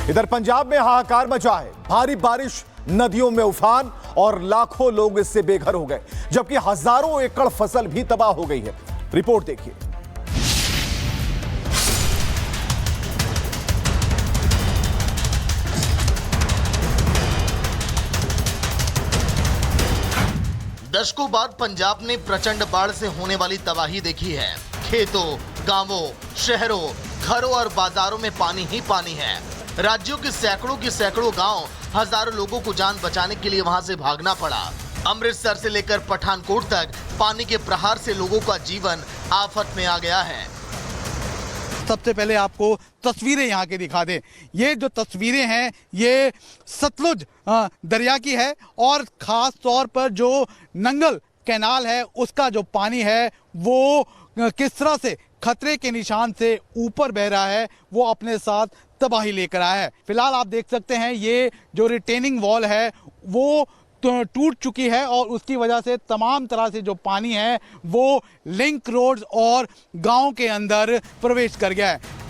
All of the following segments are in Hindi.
इधर पंजाब में हाहाकार मचा है। भारी बारिश, नदियों में उफान और लाखों लोग इससे बेघर हो गए, जबकि हजारों एकड़ फसल भी तबाह हो गई है। रिपोर्ट देखिए। दशकों बाद पंजाब ने प्रचंड बाढ़ से होने वाली तबाही देखी है। खेतों, गांवों, शहरों, घरों और बाजारों में पानी ही पानी है। राज्यों के सैकड़ों गांव, हजारों लोगों को जान बचाने के लिए वहां से भागना पड़ा। अमृतसर से लेकर पठानकोट तक पानी के प्रहार से लोगों का जीवन आफत में आ गया है। सबसे पहले आपको तस्वीरें यहाँ की दिखा दें। ये जो तस्वीरें हैं ये सतलुज दरिया की है और ख़ास तौर पर जो नंगल कैनाल है उसका जो पानी है वो किस तरह से खतरे के निशान से ऊपर बह रहा है, वो अपने साथ तबाही लेकर आया है। फिलहाल आप देख सकते हैं ये जो रिटेनिंग वॉल है वो टूट चुकी है और उसकी वजह से तमाम तरह से जो पानी है वो लिंक रोड्स और गांव के अंदर प्रवेश कर गया है।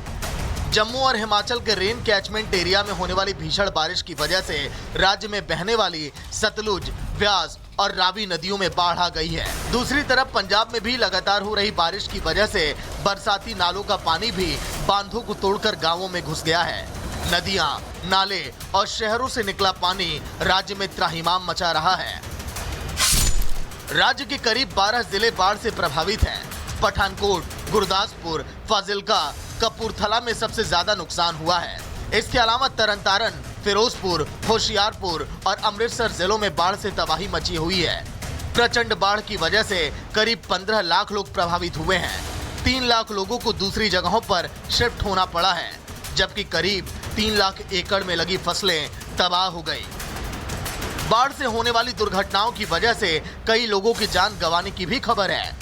जम्मू और हिमाचल के रेन कैचमेंट एरिया में होने वाली भीषण बारिश की वजह से राज्य में बहने वाली सतलुज, व्यास और रावी नदियों में बाढ़ आ गई है। दूसरी तरफ पंजाब में भी लगातार हो रही बारिश की वजह से बरसाती नालों का पानी भी बांधों को तोड़कर गांवों में घुस गया है। नदियां, नाले और शहरों से निकला पानी राज्य में त्राहिमाम मचा रहा है। राज्य के करीब 12 जिले बाढ़ से प्रभावित हैं। पठानकोट, गुरदासपुर, फाजिल्का, कपूरथला में सबसे ज्यादा नुकसान हुआ है। इसके अलावा तरनतारन, फिरोजपुर, होशियारपुर और अमृतसर जिलों में बाढ़ से तबाही मची हुई है। प्रचंड बाढ़ की वजह से करीब 15 लाख लोग प्रभावित हुए हैं। 3 लाख लोगों को दूसरी जगहों पर शिफ्ट होना पड़ा है, जबकि करीब 3 लाख एकड़ में लगी फसलें तबाह हो गई। बाढ़ से होने वाली दुर्घटनाओं की वजह से कई लोगों की जान गंवाने की भी खबर है।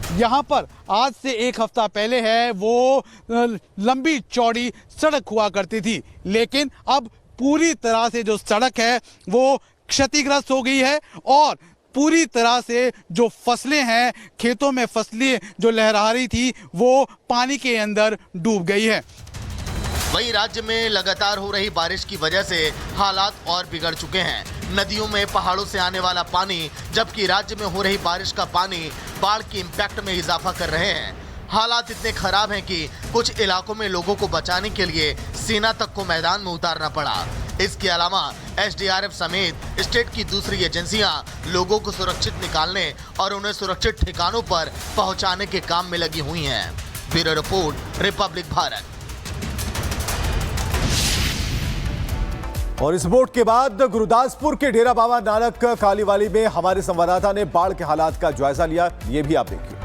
यहाँ पर आज से 1 हफ्ता पहले है वो लंबी चौड़ी सड़क हुआ करती थी, लेकिन अब पूरी तरह से जो सड़क है वो क्षतिग्रस्त हो गई है और पूरी तरह से जो फसलें हैं, खेतों में फसलें जो लहरा रही थी वो पानी के अंदर डूब गई है। वहीं राज्य में लगातार हो रही बारिश की वजह से हालात और बिगड़ चुके हैं। नदियों में पहाड़ों से आने वाला पानी, जबकि राज्य में हो रही बारिश का पानी बाढ़ के इम्पैक्ट में इजाफा कर रहे हैं। हालात इतने खराब हैं कि कुछ इलाकों में लोगों को बचाने के लिए सेना तक को मैदान में उतारना पड़ा। इसके अलावा SDRF समेत स्टेट की दूसरी एजेंसियां लोगों को सुरक्षित निकालने और उन्हें सुरक्षित ठिकानों पर पहुंचाने के काम में लगी हुई हैं। Bureau report, Republic Bharat. और इस रिपोर्ट के बाद गुरदासपुर के डेरा बाबा नानक कालीवाली में हमारे संवाददाता ने बाढ़ के हालात का जायजा लिया। ये भी आप देखिए।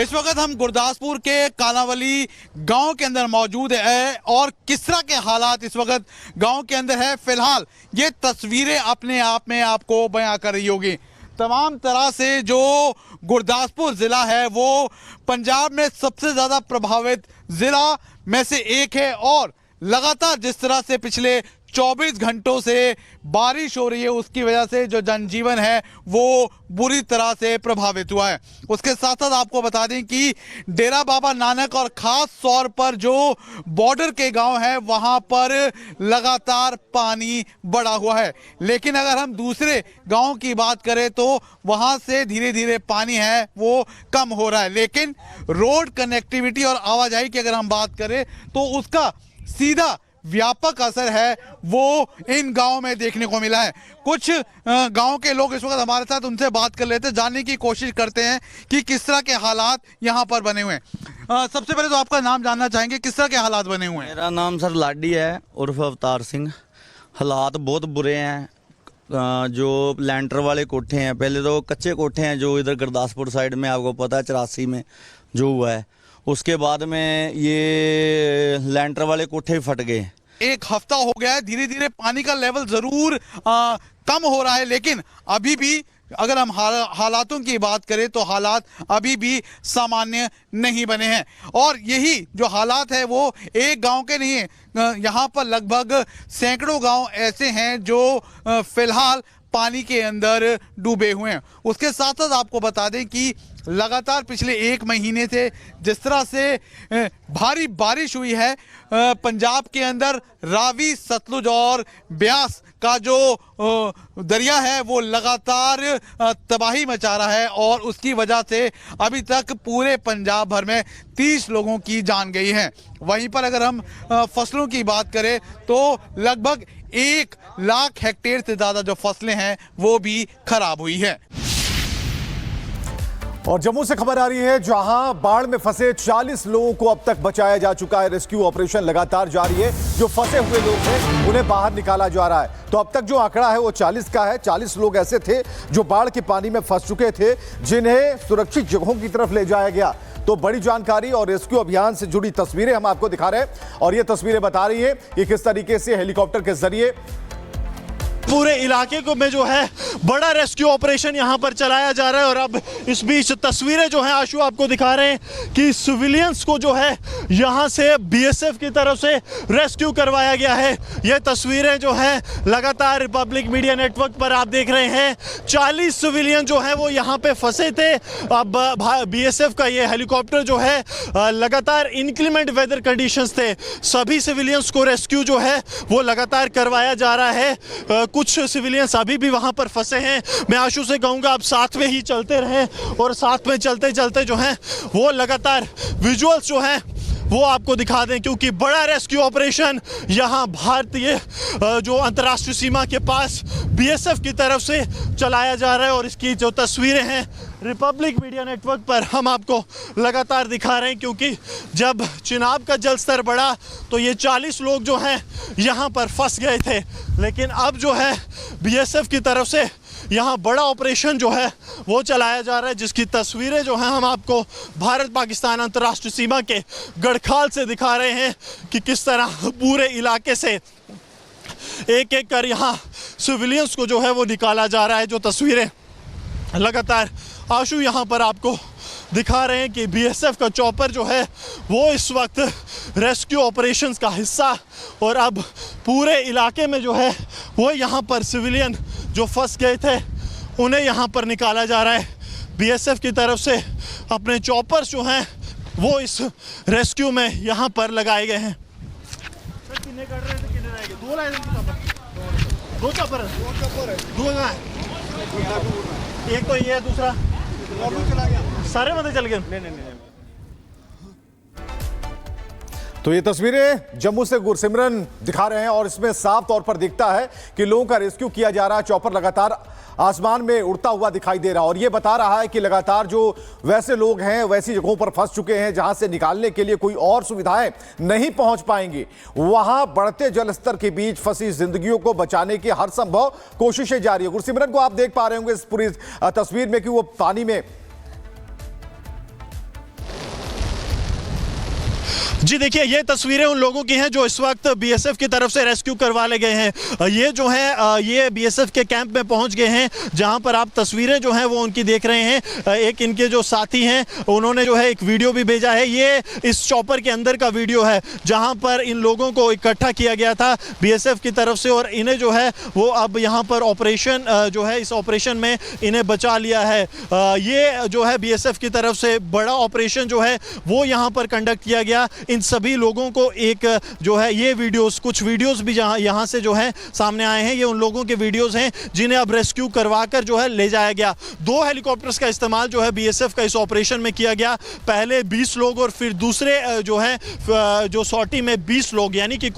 इस वक्त हम गुरदासपुर के कालावली गांव के अंदर मौजूद है और किस तरह के हालात इस वक्त गांव के अंदर है, फिलहाल ये तस्वीरें अपने आप में आपको बयां कर रही होगी। तमाम तरह से जो गुरदासपुर जिला है वो पंजाब में सबसे ज्यादा प्रभावित जिला में से एक है और लगातार जिस तरह से पिछले 24 घंटों से बारिश हो रही है उसकी वजह से जो जनजीवन है वो बुरी तरह से प्रभावित हुआ है। उसके साथ साथ आपको बता दें कि डेरा बाबा नानक और खास तौर पर जो बॉर्डर के गांव हैं वहां पर लगातार पानी बढ़ा हुआ है, लेकिन अगर हम दूसरे गांव की बात करें तो वहां से धीरे धीरे पानी है वो कम हो रहा है। लेकिन रोड कनेक्टिविटी और आवाजाही की अगर हम बात करें तो उसका सीधा व्यापक असर है वो इन गांवों में देखने को मिला है। कुछ गांव के लोग इस वक्त हमारे साथ, उनसे बात कर लेते हैं, जानने की कोशिश करते हैं कि किस तरह के हालात यहां पर बने हुए हैं। सबसे पहले तो आपका नाम जानना चाहेंगे, किस तरह के हालात बने हुए हैं? मेरा नाम सर लाडी है उर्फ अवतार सिंह। हालात बहुत बुरे हैं। जो लैंटर वाले कोठे हैं, पहले तो कच्चे कोठे हैं जो इधर गुरदासपुर साइड में आपको पता है 84 में जो हुआ है, उसके बाद में ये लैंटर वाले कोठे फट गए। 1 हफ्ता हो गया है, धीरे धीरे पानी का लेवल जरूर कम हो रहा है, लेकिन अभी भी अगर हम हालातों की बात करें तो हालात अभी भी सामान्य नहीं बने हैं। और यही जो हालात है वो एक गांव के नहीं है, यहाँ पर लगभग सैकड़ों गांव ऐसे हैं जो फिलहाल पानी के अंदर डूबे हुए हैं। उसके साथ साथ आपको बता दें कि लगातार पिछले एक महीने से जिस तरह से भारी बारिश हुई है पंजाब के अंदर, रावी, सतलुज और ब्यास का जो दरिया है वो लगातार तबाही मचा रहा है और उसकी वजह से अभी तक पूरे पंजाब भर में 30 लोगों की जान गई है। वहीं पर अगर हम फसलों की बात करें तो लगभग 1 लाख हेक्टेयर से ज़्यादा जो फसलें हैं वो भी खराब हुई है। और जम्मू से खबर आ रही है जहां बाढ़ में फंसे 40 लोगों को अब तक बचाया जा चुका है। रेस्क्यू ऑपरेशन लगातार जारी है। जो फंसे हुए लोग हैं उन्हें बाहर निकाला जा रहा है। तो अब तक जो आंकड़ा है वो 40 का है। 40 लोग ऐसे थे जो बाढ़ के पानी में फंस चुके थे, जिन्हें सुरक्षित जगहों की तरफ ले जाया गया। तो बड़ी जानकारी और रेस्क्यू अभियान से जुड़ी तस्वीरें हम आपको दिखा रहे हैं और ये तस्वीरें बता रही है कि किस तरीके से हेलीकॉप्टर के जरिए पूरे इलाके को में जो है बड़ा रेस्क्यू ऑपरेशन यहां पर चलाया जा रहा है। और अब इस बीच तस्वीरें जो हैं आशु आपको दिखा रहे हैं कि सिविलियंस को जो है यहां से बीएसएफ की तरफ से रेस्क्यू करवाया गया है। ये तस्वीरें जो हैं लगातार रिपब्लिक मीडिया नेटवर्क पर आप देख रहे हैं। 40 सिविलियन जो हैं वो यहां पे फंसे थे। अब बीएसएफ का ये हेलीकॉप्टर जो है लगातार इंक्लीमेंट वेदर कंडीशंस थे, सभी सिविलियंस को रेस्क्यू जो है वो लगातार करवाया जा रहा है। कुछ सिविलियंस अभी भी वहां पर फंसे हैं। मैं आशु से कहूंगा आप साथ में ही चलते रहें और साथ में चलते चलते जो हैं वो लगातार विजुअल्स जो हैं वो आपको दिखा दें, क्योंकि बड़ा रेस्क्यू ऑपरेशन यहां भारतीय जो अंतर्राष्ट्रीय सीमा के पास बीएसएफ की तरफ से चलाया जा रहा है। और इसकी जो तस्वीरें हैं रिपब्लिक मीडिया नेटवर्क पर हम आपको लगातार दिखा रहे हैं, क्योंकि जब चिनाब का जल स्तर बढ़ा तो ये 40 लोग जो हैं यहाँ पर फंस गए थे। लेकिन अब जो है बीएसएफ की तरफ से यहाँ बड़ा ऑपरेशन जो है वो चलाया जा रहा है, जिसकी तस्वीरें जो हैं हम आपको भारत पाकिस्तान अंतर्राष्ट्रीय सीमा के गढ़खाल से दिखा रहे हैं कि किस तरह पूरे इलाके से एक एक कर यहाँ सिविलियंस को जो है वो निकाला जा रहा है। जो तस्वीरें लगातार आशु यहाँ पर आपको दिखा रहे हैं कि बीएसएफ का चॉपर जो है वो इस वक्त रेस्क्यू ऑपरेशंस का हिस्सा, और अब पूरे इलाके में जो है वो यहाँ पर सिविलियन जो फंस गए थे उन्हें यहाँ पर निकाला जा रहा है। बीएसएफ की तरफ से अपने चॉपर्स जो हैं वो इस रेस्क्यू में यहाँ पर लगाए गए हैं। दो चॉपर है, एक तो ये है, दूसरा सारे बंदे चल गए। तो ये तस्वीरें जम्मू से गुरसिमरन दिखा रहे हैं और इसमें साफ तौर पर दिखता है कि लोगों का रेस्क्यू किया जा रहा है। चॉपर लगातार आसमान में उड़ता हुआ दिखाई दे रहा है और ये बता रहा है कि लगातार जो वैसे लोग हैं वैसी जगहों पर फंस चुके हैं जहां से निकालने के लिए कोई और सुविधाएं नहीं पहुंच पाएंगी, वहां बढ़ते जलस्तर के बीच फंसी जिंदगियों को बचाने की हर संभव कोशिशें जारी है। गुरसिमरन को आप देख पा रहे होंगे इस पूरी तस्वीर में कि वो पानी में। जी देखिए, ये तस्वीरें उन लोगों की हैं जो इस वक्त बीएसएफ की तरफ से रेस्क्यू करवा ले गए हैं। ये जो है ये बीएसएफ के कैंप में पहुंच गए हैं, जहां पर आप तस्वीरें जो हैं वो उनकी देख रहे हैं। एक इनके जो साथी हैं उन्होंने जो है एक वीडियो भी भेजा है। ये इस चॉपर के अंदर का वीडियो है जहां पर इन लोगों को इकट्ठा किया गया था बीएसएफ की तरफ से, और इन्हें जो है वो अब यहाँ पर ऑपरेशन जो है इस ऑपरेशन में इन्हें बचा लिया है। ये जो है बीएसएफ की तरफ से बड़ा ऑपरेशन जो है वो यहाँ पर कंडक्ट किया गया। इन सभी लोगों को एक जो है ये वीडियोस, कुछ वीडियोस भी यहाँ से जो है सामने आए हैं, ये उन लोगों के वीडियोस हैं जिन्हें अब रेस्क्यू करवाकर जो है ले जाया गया। 2 हेलीकॉप्टर्स का इस्तेमाल जो है बीएसएफ का इस ऑपरेशन में किया गया। पहले 20 लोग और फिर दूसरे जो है जो सॉर्टी में 20 लोग, यानी कि